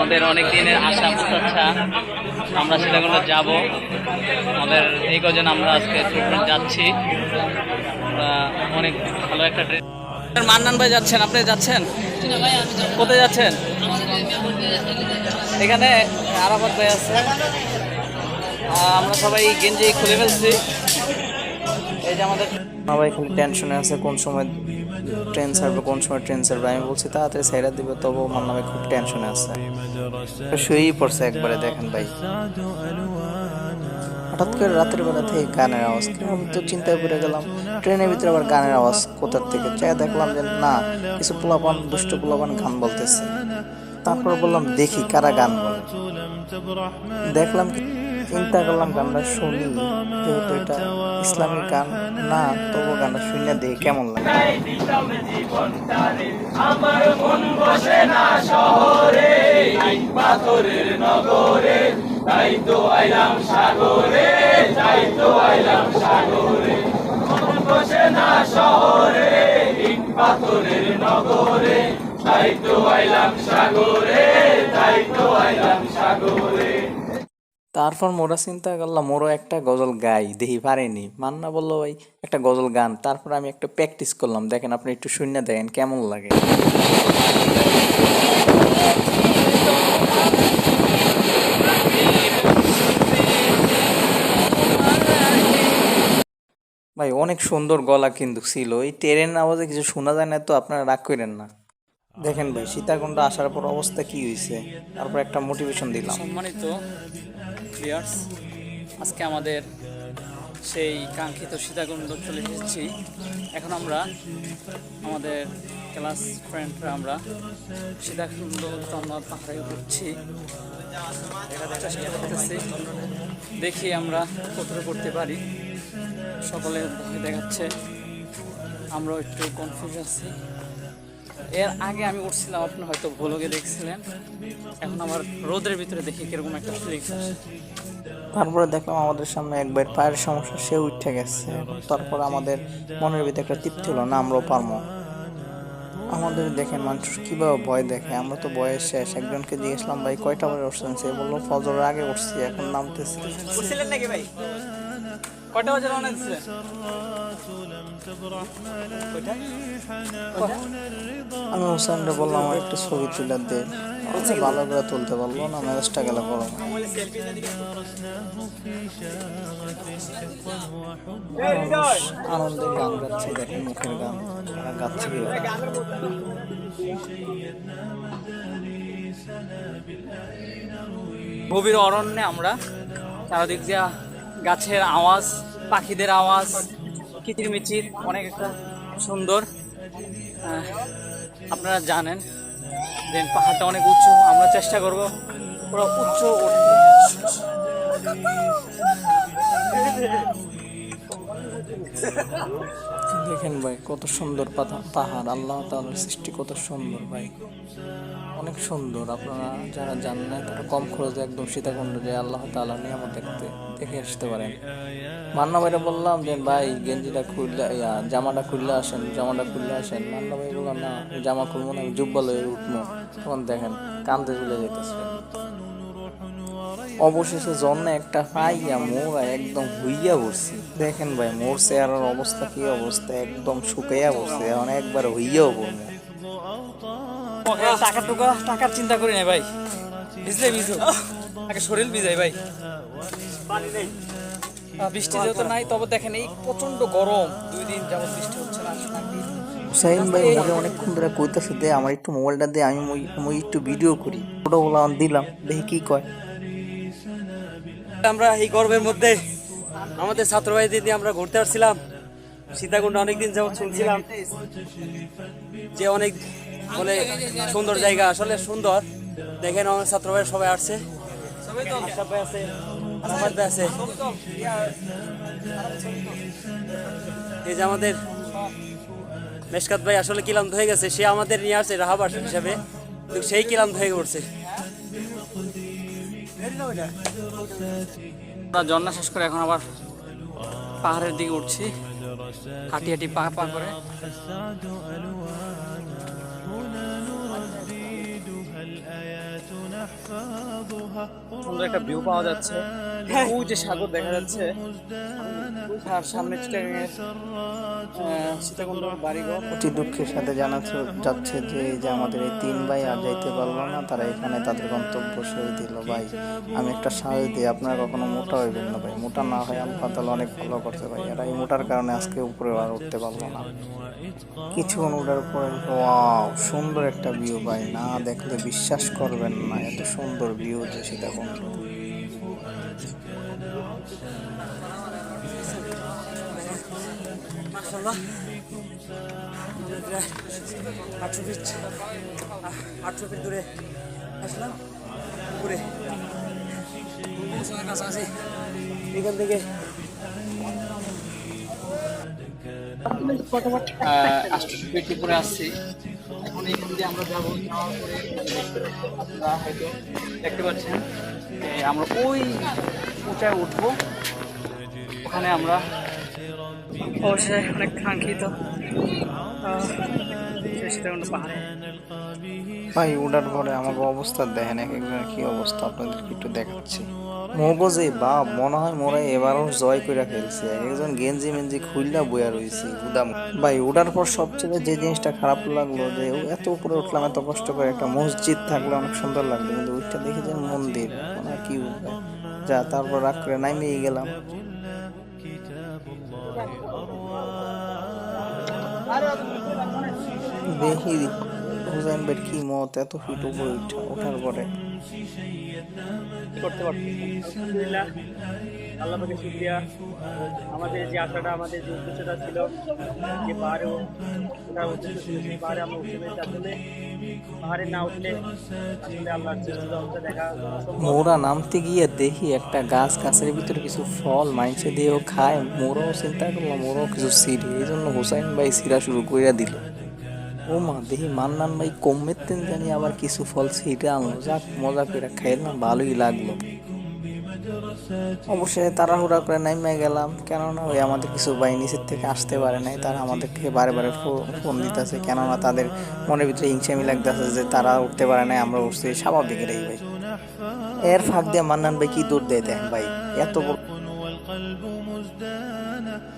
আমাদের অনেক দিনের আশা প্রত্যাশা, আমরা সীতাকুণ্ড যাব। আমাদের এই কজন আমরা আজকে ট্রিটমেন্ট যাচ্ছি। আমরা অনেক ভালো একটা ট্রিট। মান্নান ভাই যাচ্ছেন, আপনি যাচ্ছেন কোথায় যাচ্ছেন? এখানে আরাফাত ভাই আছে, আমরা সবাই গেঞ্জি খুলে ফেলছি। এই যে আমাদের সবাই খালি টেনশনে আছে কোন সময় ট্রেন ছাড়বে, কোন সময় ট্রেন ছাড়বে। আমি বলছি তাড়াতাড়ি সাইরা দিবে, তবুও মান্না ভাই খুব টেনশনে আছে, শুয়েই পড়ছে একবারে। দেখেন ভাই, হঠাৎ করে রাতের বেলা থেকে গানের আওয়াজ, আমি তো চিন্তায় পড়ে গেলাম ট্রেনের ভিতরে আবার গানের আওয়াজ কোথার থেকে। চাই দেখলাম যে না, কিছু পোলাপান, দুষ্ট পোলাপান গান বলতেছে। তারপর বললাম দেখি কারা গান বলে। দেখলাম, চিন্তা করলাম গানটা শুনি, যেহেতু এটা ইসলামিক গান না, তবু গানটা শুনে দেখি কেমন লাগে। আমার মন বসে না শহরে, পাথরের নগরে, তাই তো আইলাম সাগরে, তাই তো আইলাম সাগরে। মন বসে না শহরে, পাথরের নগরে, তাই তো আইলাম সাগরে, তাই তো আইলাম সাগরে। তারপর মোরা চিন্তা করলাম মোরও একটা গজল গাই, দেখি পারেনি। মান্না বললো ভাই একটা গজল গান। তারপর আমি একটা প্র্যাকটিস করলাম, দেখেন আপনি একটু শুনে দেখেন কেমন লাগে। ভাই অনেক সুন্দর গলা কিন্তু ছিল, এই ট্রেনের আওয়াজে কিছু শোনা যায় না, তো আপনারা রাগ করেন না। দেখেন ভাই সীতাকুণ্ড আসার পর অবস্থা কি হয়েছে, তারপর একটা মোটিভেশন দিলাম। সম্মানিত ভিউয়ার্স, আজকে আমাদের সেই কাঙ্ক্ষিত সীতাকুণ্ড চলে এসেছি। এখন আমরা আমাদের ক্লাস ফ্রেন্ডরা আমরা সীতাকুণ্ড আমরা পাহাড়ে উঠছি, দেখার চেষ্টা করতেছি, দেখি আমরা কতটা করতে পারি। সকলে ভয় দেখাচ্ছে, আমরাও একটু কনফিউজ আছি। এর আগে আমি উঠছিলাম, আপনি হয়তো ভ্লগে দেখছিলেন। এখন আমার রোদের ভিতরে দেখি কিরকম একটা ফিলিংস আসে। তারপরে দেখলাম আমাদের সামনে একবার পায়ের সমস্যা, সে উঠে গেছে। তারপর আমাদের মনের ভিতরে একটা তৃপ্তি হলো, না আমরাও পারবো। আমাদের দেখে মানুষ কীভাবে ভয় দেখে, আমরা তো বয়স শেষ। একজনকে জিজ্ঞেসলাম ভাই কয়টা বাজে উঠছেন, সে বললো ফজরের আগে উঠছি, এখন নামতেছি। উঠছিলেন নাকি ভাই? কয়টা বাজে রওনা দিচ্ছিলেন? আমি হোসেনরে বললাম আমার একটু ছবি তুলে দে, ভালো করে তুলতে পারলো না, মেজাজটা গেল গরম। আনন্দে গান গাচ্ছে, দেখেন মুখের গান গাচ্ছে কি। গভীর অরণ্যে আমরা, চারদিক দিয়া গাছের আওয়াজ, পাখিদের আওয়াজ, কিচিরমিচির, অনেক একটা সুন্দর। আপনারা জানেন যে পাহাড়টা অনেক উঁচু, আমরা চেষ্টা করব পুরো উচ্চ উঠতে। দেখেন ভাই কত সুন্দর পাহাড়, আল্লাহ তাআলার সৃষ্টি কত সুন্দর ভাই, অনেক সুন্দর। আপনারা যারা জানেন না তারা কম খরচে একদম সীতাকুণ্ড যে আল্লাহ তাআলা নিয়ামত দেখে আসতে পারেন। মান্না ভাইরা বললাম যে ভাই গেঞ্জিটা খুললে, জামাটা খুললে আসেন, জামাটা খুললে আসেন। মান্না ভাই বললাম না জামা খুলবো না, আমি জুব্বা লয়ে উঠবো। তখন দেখেন কান্দে চলে যেতেছে। অবশেষে জন্মে একটা পাইয়া মোরা একদম হইয়া পড়ছি। দেখেন ভাই মোর চেহারার অবস্থা কি অবস্থা, একদম শুকাইয়া পড়ছে, এখন একবার হইয়াও পড়বো। টাকার চিন্তা করি না ভাই, ভিজলে ভিজো, আগে শরীর ভিজাই ভাই। বৃষ্টি যেহেতু নাই, তবে দেখেন এই প্রচন্ড গরম, 2 দিন যাবত বৃষ্টি হচ্ছে না। হুসাইন ভাই মোরে অনেকক্ষণ ধরে কইতাছে দে আমার একটু মোবাইলটা দে, আমি একটু ভিডিও করি। ওটা বললাম দিলাম, দেখি কি কয়। আমরা এই গরমের মধ্যে আমাদের ছাত্র ভাইদের নিয়ে আমরা ঘুরতে আসছিলাম সীতাকুণ্ড। অনেকদিন যাবত শুনছিলাম যে অনেক বলে সুন্দর জায়গা, আসলে সুন্দর। দেখেন আমার ছাত্র ভাই সবাই আসছে, আশরাফ ভাই আছে, আহমদ ভাই আছে, এই যে আমাদের মেশকাত ভাই আসলে ক্লান্ত হয়ে গেছে, সে আমাদের নিয়ে আসছে রাহাবার হিসাবে, কিন্তু সেই ক্লান্ত হয়ে পড়ছে। ঝর্ণা শেষ করে এখন আবার পাহাড়ের দিকে উঠছি, হাঁটি হাঁটি পা পা করে। সুন্দর একটা ভিউ পাওয়া যাচ্ছে, ওই যে সাগর দেখা যাচ্ছে, আর সামনে সীতাকুণ্ড বাড়িঘর। অতি দুঃখের সাথে জানাতে যাচ্ছে যে এই যে আমাদের এই 3 ভাই আর যাইতে পারলো না, তারা এখানে তাদের গন্তব্য সেরে দিল। ভাই আমি একটা সাহস দিই, আপনারা কখনো মোটা হইবেন না ভাই, মোটা না হয় আল্লাহ তাআলা অনেক ভালো করছে ভাই। এরা এই মোটার কারণে আজকে উপরে আর উঠতে পারলো না। কিছুক্ষণ ওঠার পরে ওয়াও সুন্দর একটা ভিউ ভাই, না দেখলে বিশ্বাস করবেন না এত সুন্দর ভিউ যে সীতাকুণ্ড। মাশাআল্লাহ, আমরা প্রায় 800 ফিট দূরে আসলাম উপরে, কাছাকাছি। এখান থেকে 800 ফিট উপরে আসছি। এখন এখান দিয়ে আমরা যাবো, যাওয়ার পরে আপনারা হয়তো দেখতে পাচ্ছেন যে আমরা ওই উঁচায় উঠবো। ওখানে আমরা অবশ্যই অনেক কাঙ্ক্ষিত সীতাকুণ্ড পাহাড়ে। ভাই ওঠার পরে আমাকে অবস্থা দেখেন, এক একজনের কি অবস্থা আপনাদেরকে একটু দেখাচ্ছি। মগজে বাপ মনে হয় মোরা এবারও জয় কইরা খেলছে, একজন গেঞ্জি মেঞ্জি খুললা বইয়া রয়েছে উদাম। ভাই ওঠার পর সবচেয়ে যে জিনিসটা খারাপ লাগলো যে এত উপরে উঠলাম, এত কষ্ট করে, একটা মসজিদ থাকলে অনেক সুন্দর লাগলো, কিন্তু ওইটা দেখে যে মন্দির মানে কি বলবো। যা তারপর রাগ করে নামিয়ে গেলাম। দেখি হুসাইন ভাই কি মত এত ফিট উপরে ওঠার পরে। করতে পারছি আলহামদুলিল্লাহ, আল্লাহ পাকে শুকরিয়া। আমাদের যে আশাটা, আমাদের যে উদ্দেশ্যটা ছিল, যে পাহাড়ে ওঠার উদ্দেশ্য ছিল, সেই পাহাড়ে আমরা উঠতে পেরেছি। আসলে পাহাড়ে না উঠলে আসলে আল্লাহর সৃষ্টিজগৎটা দেখা অসম্ভব। মোরা নামতে গিয়ে দেখি একটা গাছ, গাছের ভিতরে কিছু ফল মাইনসে দিয়েও খায়, মোরাও চিন্তা করলাম মোরাও কিছু ছিঁড়ি, এই জন্য হুসাইন ভাই ছিঁড়া শুরু কইরা দিল। ও মা দেখি মান্নান ভাই কমের তেন জানি আবার কিছু ফল ছিঁড়ে আনলো, যাক মজা করে খাইলাম, ভালোই লাগলো। অবশ্যই তাড়াহুড়া করে নাইমে গেলাম, কেননা ওই আমাদের কিছু ভাই নিচের থেকে আসতে পারে নাই, তারা আমাদেরকে বারে বারে ফোন দিতেছে, কেননা তাদের মনের ভিতরে হিংসামি লাগতেছে যে তারা উঠতে পারে নাই, আমরা উঠছি, স্বাভাবিক এটাই ভাই। এর ফাঁক দিয়ে মান্নান ভাই কি দৌড় দেয় দেখেন ভাই, এত বড়